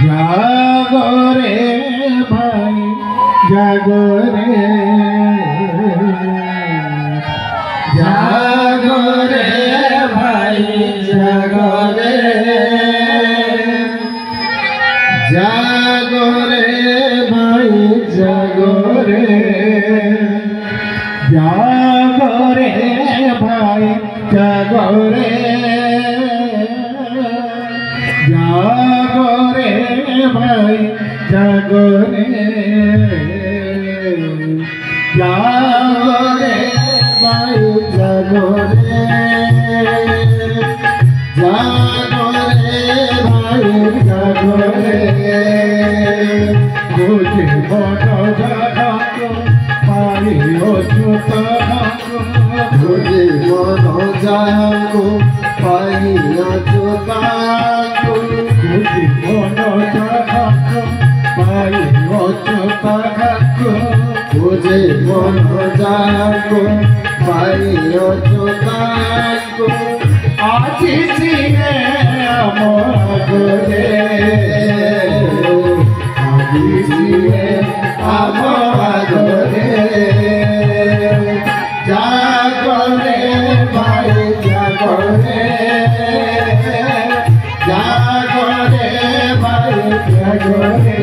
जागो रे भाई जागो रे, जागो रे भाई जागो रे, जागो रे भाई जागो रे, जागो रे भाई जागो रे, जागो रे भाई जागो रे, जागो रे भाई जागो रे, जागो रे भाई जागो रे, मुझे बड़ो जागो पाई हो चुका, मुझे बड़ो जागो पाई हो चुका, मुझे बड़ो जागो पाई हो चुका, मुझे बड़ो जागो पाई हो चुका, आज सीने अमर रे, आज सीने अमर रे, जागो रे भाई जागो रे, जागो रे भाई जागो रे,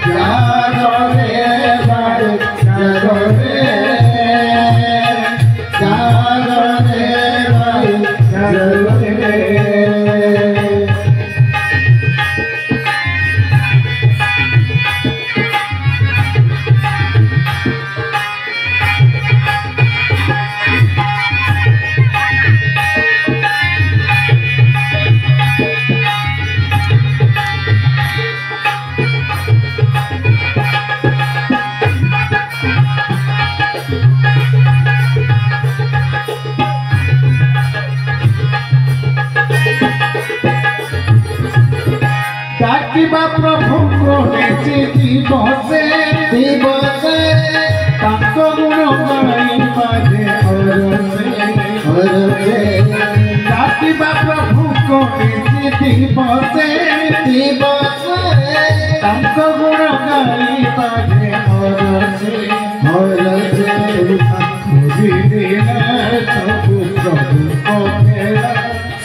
जागो रे भाई जागो रे, जागो रे भाई जागो रे। डाकिबा प्रभु को निजी दिवसे दिवसे, ताको गुण गाई बाजे हरसे हरसे, डाकिबा प्रभु को निजी दिवसे दिवसे, ताको गुण गाई बाजे हरसे हरसे, मुझे दिला सब प्रभु को खेला,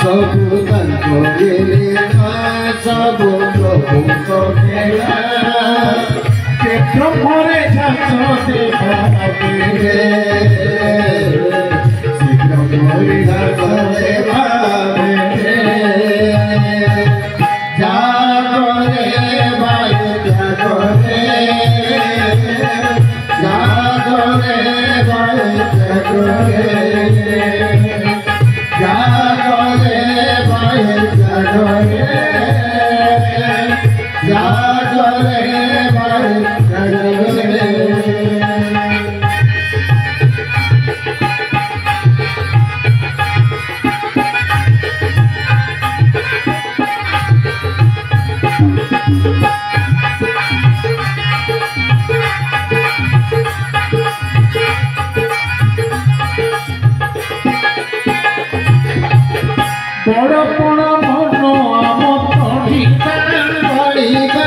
सब तनको लीला, सब प्रभु को खेला, के ब्रह्मरे जातो देवावे, शीघ्र मोरी जातो देवावे, जागो रे भाई जागो रे, जागो रे भाई जागो रे, जागो रे भाई जागो रे, जागो रे भाई जागो रे। बड़पण मन आम तड़िका तड़िका,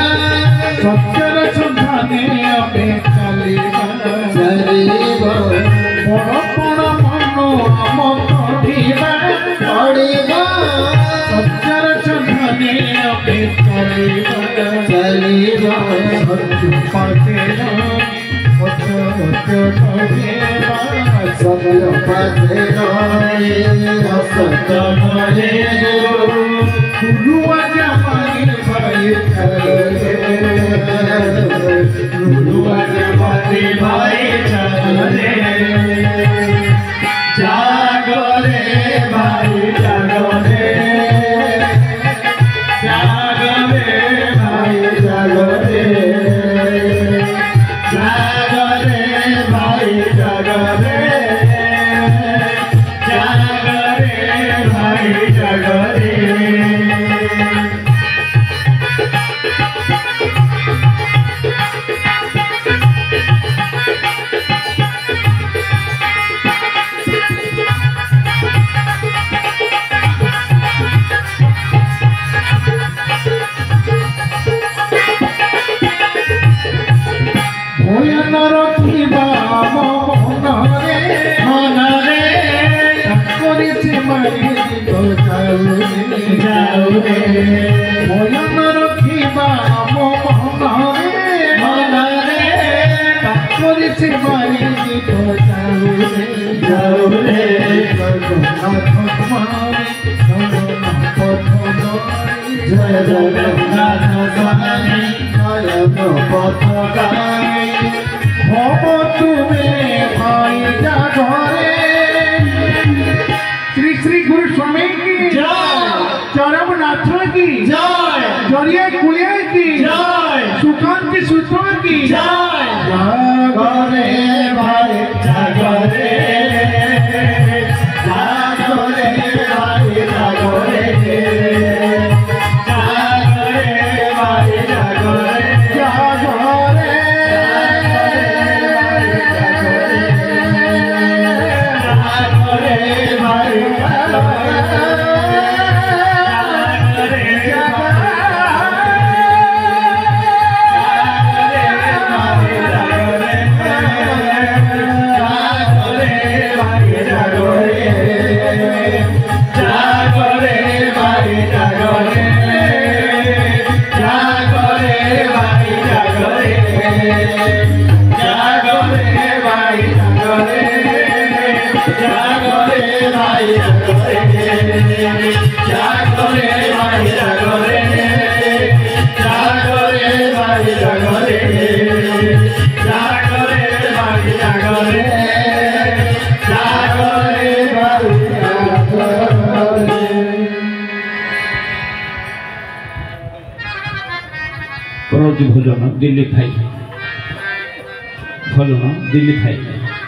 सत्यर सन्धाने अबे चलिबा चलिबा, बड़पण मन आम तड़िका तड़िका, सत्यर सन्धाने अबे चलिबा चलिबा, सत्य पाते सत्य पाते सत्य मरे गुरुआ जमानी भाई चले, गुरुआ जमानी भाई चले, जागो रे भाई जागो रे, जागो रे भाई जागो रे, जागो रे भाई जागो रे, जागो रे भाई जागो रे। मारी तो जाऊ रे मन रखिबा मो मन रे ताकरी से मारी तो जाऊ रे जगन्नाथ कुमारी जय जगन्नाथ स्वामी पथ गाई भव तुम्हें भाई जागरे श्री श्री गुरु स्वामी की जय चरम नाथ की जय जरिए कुलिया की जय सुकांत सूत्र की जय जागरे भाई जागरे जागरे भाई जागरे भोजन दिल्ली खाई भोजन दिल्ली खाई